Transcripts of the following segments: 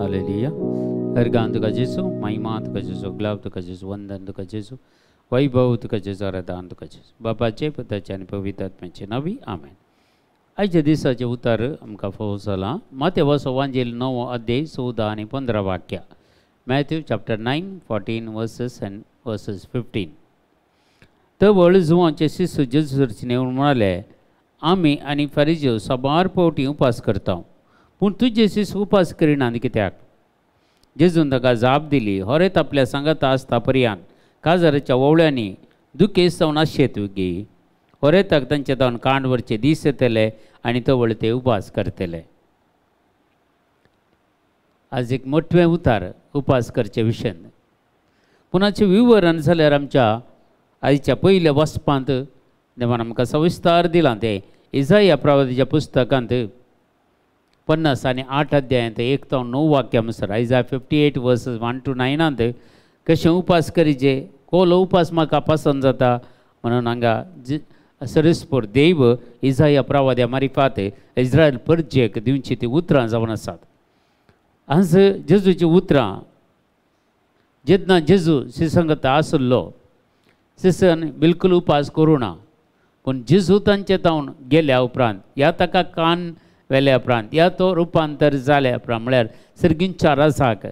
Hallelujah. Organ तुका जेजू, महिमा तुका जेजू, glove तुका जेजू, वंदन तुका जेजू, वैभव तुका जेजू, आराधन तुका जेजू, बापाचे पुताचे आनी पवित्र आत्म्याचे नावी आमेन। आयच्या दिसाचे उतर आमकां फोव जाला माथेवाचो वांजेल 9 अध्याय 14 आनी 15 वाक्या। Matthew chapter 9 14 versus and verses 15। तर वळजुवांचे शिष्य जेजूची नेऊन म्हणाले, आमी आनी फरिजीव सबार पावटी उपास करता, पूण तुजे शिष्य उपास करिनात कित्याक? जेजून ताका जाप दिली, होरेत आपल्या सांगाता आसता पर्यान काजाराच्या वोवळ्यांनी दुखेस जावन आशेत गे। होरेताक तांचे जावन कांडवरचे दीस येतले आनी तवळ ते उपास करतले। आज एक मोठे उतार उपास करचे विशयन, पुनाचे विवरण जाल्यार आमच्या आयच्या पयल्या वचपांत देवान आमकां सविस्तार दिलां। ते इसाया प्रवादीच्या पुस्तकांत 50 आनी 8 अध्यायांत 1 ते 9 वाक्यानुसार आयजा 58 वर्सेस 1 to 9 कशें उपास करीचे, कोलो उपास म्हाका पसंद जाता म्हणून हांगा सरस्पोर देव इसाया प्रवाद्या मारिफात इस्रायल परजेक दिवची ती उतरां जावन आसात। आज जेजूची उतरां जेन्ना जेजू शिसंगता आसलो, शिसन बिलकुल उपास करूं ना, पूण जेजू तांचे तावन गेल्या उपरांत या ताका कान वेल्या उपरांत या तो रुपांतर जाल्या उपरांत म्हळ्यार सर्गींच्या राजाक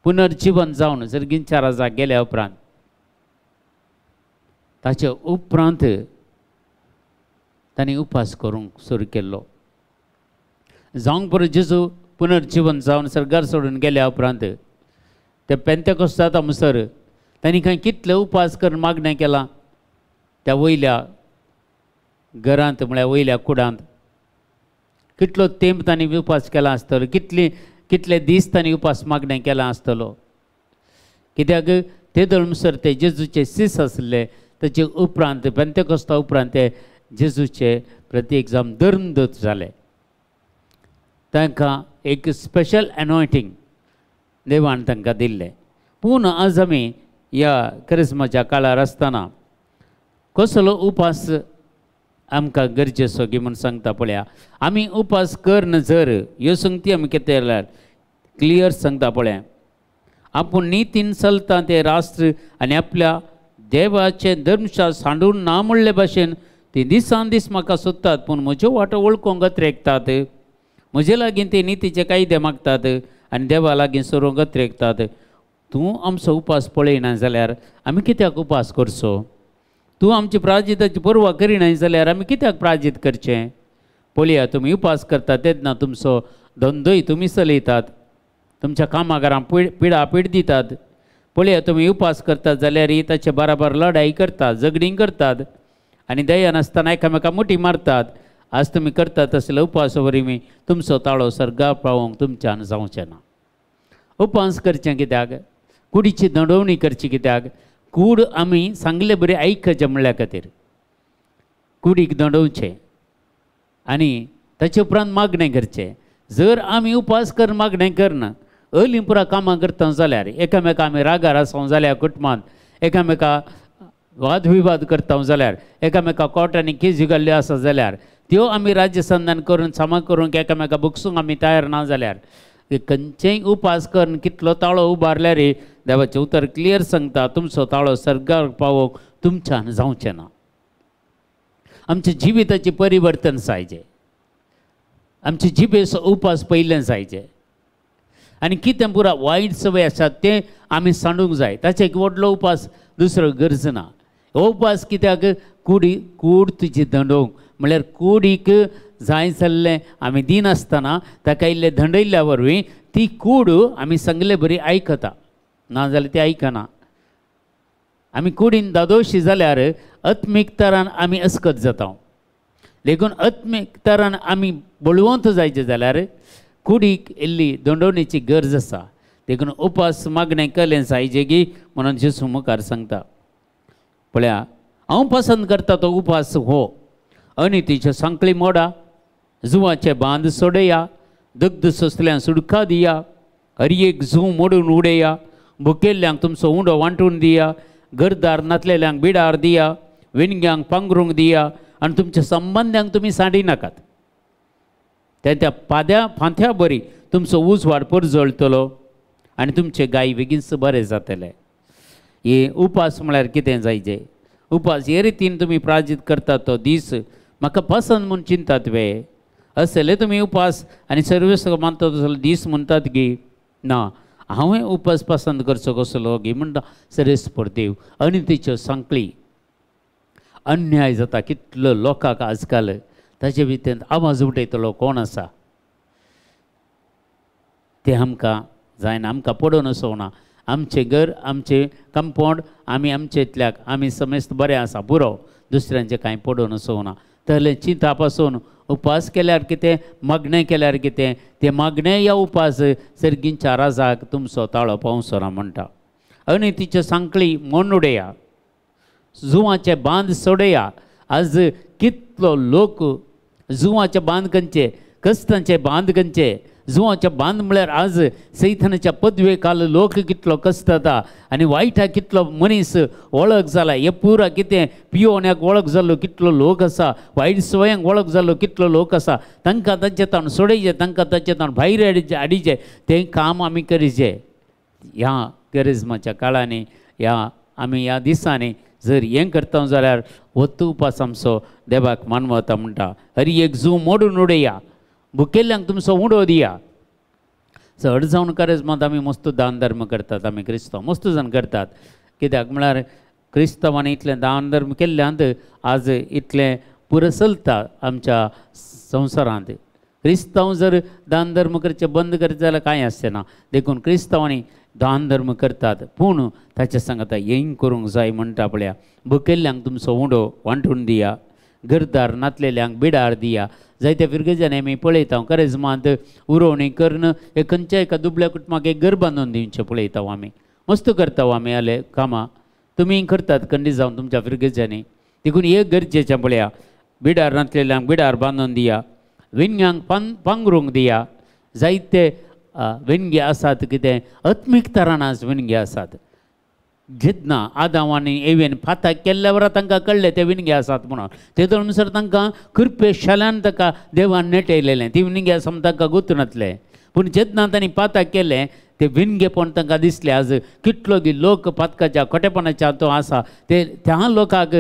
पुनर्जीवन जावन सर्गींच्या राजाक गेल्या उपरांत ताचे उपरांत तांणी उपास करूंक सुरू केल्लो। जावंक परत जेजू पुनर्जीवन जावन सर्गार सोडून गेल्या उपरांत ते पेंतेकोस्ताता मुसर तांणी खंय कितले उपास करून मागणें केलां, त्या वयल्या घरांत म्हळ्यार वयल्या कुडांत कितलो तेंप तांणी उपास केला आसतलो, कितले दीस तांणी उपास मागणें केलां आसतलो। कित्याक ते दळमसर ते जेजूचे सीस आसले, ताचे उपरांत पेंतेकोस्ता उपरांत ते जेजूचे प्रत्येक जावन धर्मदूत जाले, तांकां एक स्पेशल एनॉयंटींग देवान तांकां दिल्लें। पूण आज आमी ह्या क्रिस्मसाच्या काळार आसतना कसलो उपास आमकां गरजेचो गी म्हूण सांगता पळया। आमी उपास करना जर ह्यो संगती आमी कितें केल्यार क्लियर सांगता पळया, आपूण नितीन चलता ते राष्ट्र आनी आपल्या देवाचे धर्मशास्त्र सांडून ना म्हणले भाशेन ती दिसान दीस म्हाका सोदतात, पूण म्हज्यो वाटो वळखूंक गत्रेकतात, म्हजे लागीं ते नितीचे कायदे मागतात आनी देवा लागीं सरूंक गत्रेकतात। तूं आमचो उपास पळयना जाल्यार आमी कित्याक उपास करचो? तूं आमची प्राजिताची पर्वा करिना जाल्यार आमी कित्याक प्राजीत करचें? पळया, तुमी उपास करतात तेन्ना तुमचो धंदोय तुमी चलयतात, तुमच्या कामागारांक पिड दितात। पळया, तुमी उपास करतात जाल्यार ताचे बराबर लढाई करतात, झगडीं करतात आनी दया नासतना एकामेकाक मुठी मारतात। आज तुमी करतात तसले उपास वरवीं तुमचो ताळो सर्गा पावोवंक तुमच्यान जावचें ना। उपास करचें कित्याक? कुडीची दंडोवणी करची कित्याक? कूड आमी सांगले बरें आयकचें म्हणल्या खातीर कुडीक दंडोवचें आनी ताचे उपरांत मागणें करचें। जर आमी उपास कर मागणें करना, अलीं पुरा कामां करता जाल्यार एकामेका आमी रागार आसूं जाल्यार कुटुंबांत एकामेका वाद विवाद करता जाल्यार एकामेका कोर्टांनी केसी घाल्ल्यो आसा जाल्यार त्यो आमी राज्यसंधान करून सामा करूंक एकामेका बुकसूंक आमी तयार ना जाल्यार खंयचेय उपास करून कितलो ताळो उबारल्यार देवाचें उतर क्लियर सांगता, तुमचो ताळो सर्गार पावोवंक तुमच्यान जावचें ना। आमच्या जिविताचें परिवर्तन जायचें, आमचे जिबेचो उपास पयलें जायचें आनी कितें पुरा वायट सवय आसात तें आमी सांडूंक जाय। ताचे एक व्हडलो उपास दुसरो गरज ना। हो उपास कित्याक? कूड तुजी दंडोवंक म्हळ्यार कुडीक जाय जाल्लें आमी दिनासतना ताका इल्लें दंडयल्ल्या वरवीं ती कूड आमी सांगले बरी आयकता, नाजाल्यार ती आयकना। आमी कुडीन दादोशी जाल्यार आत्मीक तरान आमी अस्कत जाता, देखून आत्मीक तरान आमी बळवंत जायचे जाल्यार कुडीक इल्ली दंडोवणेची गरज आसा। देखून उपास मागणें केलें जायचें गी म्हणून जेजू मुखार सांगता। पळया, हांव पसंद करता तो उपास हो, अनितीचे सांकळी मोडा, जुवाचे बांद सोडया, दग्ध सोंसल्यांक सुडका दिया, हरयेक झू मोडून उडया, भुकेल्ल्यांक तुमचो उंडो वांटून दिया, घरदार नातलेल्यांक बिडार दिया, विणग्यांक पांघरूंक दिया आनी तुमच्या संबंद्यांक तुमी सांडी नाकात। त्या फांत्या बरी तुमचो ऊस वाडपर जळटलो आनी तुमचे गाय बेगीनच बरें जातले. हे उपास म्हळ्यार कितें जायचें? उपास हे रितीन तुमी प्रार्थीत करतात तो दीस म्हाका पसंद म्हूण चिंतात वे असले तुमी उपास आनी सर्वेस मानता तसलो दीस म्हणटात की ना हांवें उपास पसंद करचो कसलो गी म्हणटा सरेस्पर देव. अनितीच्यो सांकळी अन्याय जाता कितलो लोकांक आजकाल ताचे भितर आवाज उठयतलो कोण आसा ते आमकां जायना. आमकां पडोवन वचोना. आमचें घर आमचें कंपाउंड आमी आमचेतल्याक आमी समेस्त बरें आसा पुरो दुसऱ्यांचें कांय पडोवन वचोना. तले चिंता पासून उपास केल्यार कितें मागणें केल्यार कितें तें मागणें या उपास सर्गींच्या राजाक तुमचो ताळो पावसना म्हणटा. अनितीच्यो सांकळी मोड उडया जुवांचे बांद सोडया. आज कितलो लोक जुवांचे बांद खंयचे कश्टांचे बांद खंयचे जुवांचे बांद म्हळ्यार आज सैतानाच्या पदवे काल लोक कितलो कश्टाता आनी वायटा कितलो मनीस वळख जाला. हे पुरा कितें पियोवण्याक वळख जाल्लो कितलो लोक आसा वायट सवयांक वळख जाल्लो कितलो लोक आसा. तांकां तांचे ताण सोडयचे तांकां तांचे ताण भायर हाडिचे तें काम आमी करीचे. ह्या करिज्माच्या काळांनी आमी ह्या दिसांनी जर हें करता जाल्यार वत उपास आमचो देवाक मानवता म्हणटा. हरी एक जू मोडून उडया भुकेल्ल्यांक तुमचो उडो दिया. चड जावन करिज्मांत आमी मस्त दान धर्म करतात. आमी क्रिस्तांव मस्त जाण करतात. कित्याक म्हळ्यार क्रिस्तांवांनी इतलें दान धर्म केल्ल्यांत आज इतलें पुरो चलता आमच्या संवसारांत. क्रिस्तांव जर दान धर्म करचे बंद करचे जाल्यार कांय आसचें ना. देखून क्रिस्तांवांनी दान धर्म करतात पूण ताचे सांगता हें करूंक जाय म्हणटा पळया. भुकेल्ल्यांक तुमचो उडो वांटून दिया. घरदार नातलेल्यांक बिडार दिया. जायत्या फिरगेजांनी आमी पळयता करिज्मांत उरोवणी करून एक खंयच्या एका दुबळ्या कुटुंबाक एक घर बांदून दिवचें पळयता आमी. मस्त करता आमी आले कामां तुमी करतात खंडी जावन तुमच्या फिरगेजांनी. देखून एक गरजेचें पळया. बिडार नातलेल्यांक बिडार बांदून दिया. विणग्यांक पांघरूंक दिया. जायते विणगे आसात कितें आत्मीक तरानाच विणगे आसात. जेन्ना आदाम आनी एवेन फाताक केल्ल्या वरां तांकां कळ्ळें ते विणगे आसात म्हणून तेदो अनुसार तांकां कृपे शाल्यान ताका देवान नेटयलेलें ती विणगे समज तांकां गुंतनातलें. पूण जेन्ना तांणी पाताक केलें ते विणगेपण तांकां दिसलें. आज कितलो गी लोक पातकाच्या खोटेपणाच्या तो आसा ते त्या लोकांक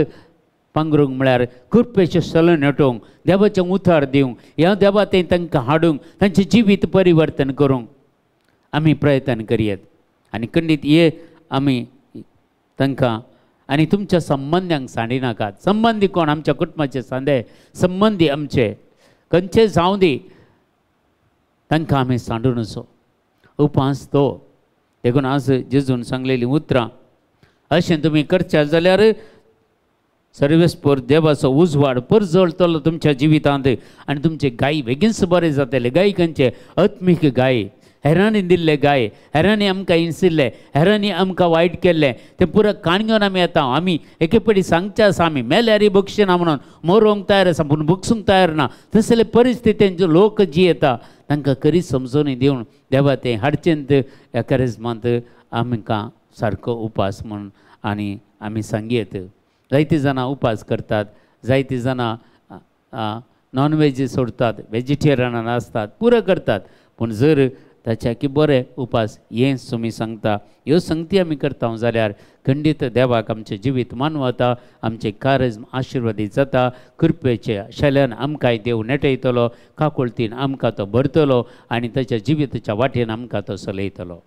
पांघरूंक म्हळ्यार कृपेचें सलन नेटोवंक देवाचें उतर दिवंक ह्या देवा तें तांकां हाडूंक तांचें जिवीत परिवर्तन करूंक आमी प्रयत्न करयत. आनी खंडीत हे आमी तांकां आनी तुमच्या संबंद्यांक सांडिनाकात. संबंदी कोण आमच्या कुटुंबाचे सांदे संबंदी आमचे खंयचे जावं दी तांकां आमी सांडून वचो. उपास तो देखून आज जेजून सांगलेलीं उतरां अशें तुमी करचे जाल्यार सर्वेस्पर देवाचो उजवाड परजळटलो तुमच्या जिवितांत आनी तुमचे गाय बेगीनच बरें जातले. गाय खंयचे आत्मीक गाय हेरांनी दिल्ले गाय हेरांनी आमकां हिंसिल्ले हेरांनी आमकां वायट केल्लें तें पुरो काणयोन आमी येता. आमी एके पडी सांगचे आसा आमी मेल्यारय बक्षिना म्हणून मरोवंक तयार आसा पूण बक्षूंक तयार ना. तसले परिस्थितींत लोक जी येता तांकां खरी समजोनी दिवन देवा तें हाडचेंत ह्या करिज्मांत आमकां सारको उपास म्हणून आनी आमी सांगयेत. जायतीं जाणां उपास करतात. जायतीं जाणां नॉन वेज सोडतात वेजिटेरियन आसतात पुरो करतात. पूण जर ताच्या की बरें उपास हें तुमी सांगता ह्यो संगती आमी करता जाल्यार खंडीत देवाक आमचें जिवीत मानवता. आमचें कारिज्म आशिर्वादीत जाता. कृपेचे शाल्यान आमकां देव नेटयतलो काकुळतीन आमकां तो भरतलो आनी ताच्या जिविताच्या वाटेन आमकां तो चलयतलो.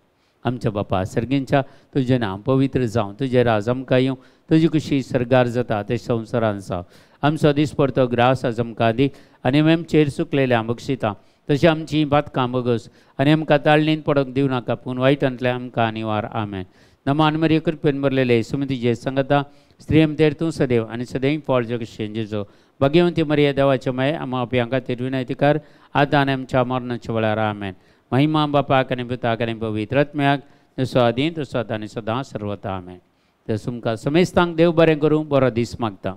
आमच्या बापा सर्गींच्या तुजें नांव पवित्र जावं तुजें राज आमकां येवं तुजी कुशी सरगार जाता ते संवसारांत जावं. आमचो दिसपरतो ग्रास आज आमकां दी आनी आमचेर चुकलेल्या बक्षिता तशी आमची बातकां बगस आनी आमकां ताळणीन पडोवंक दिवं नाका पूण वायटांतल्यान आमकां निवार. आमेन. नमान मरिये कृपेन भरलेले सुमतीजे सांगता स्त्री आमचेर तूं सदैव आनी सदैव फळ जगशें जेजो भाग्यवंती मरिये देवाचे माये आम्हा आपल्या खातीर विनंती आतां आनी आमच्या मरणाच्या वेळार. आमेन. महिमा बापाक आनी पुताक आनी पवित्र आत्म्याक जसो आदी तसो आतां आनी सदां सर्वता. आमेन. तर तुमकां समेस्तांक देव बरें करूं. बरो दीस मागता.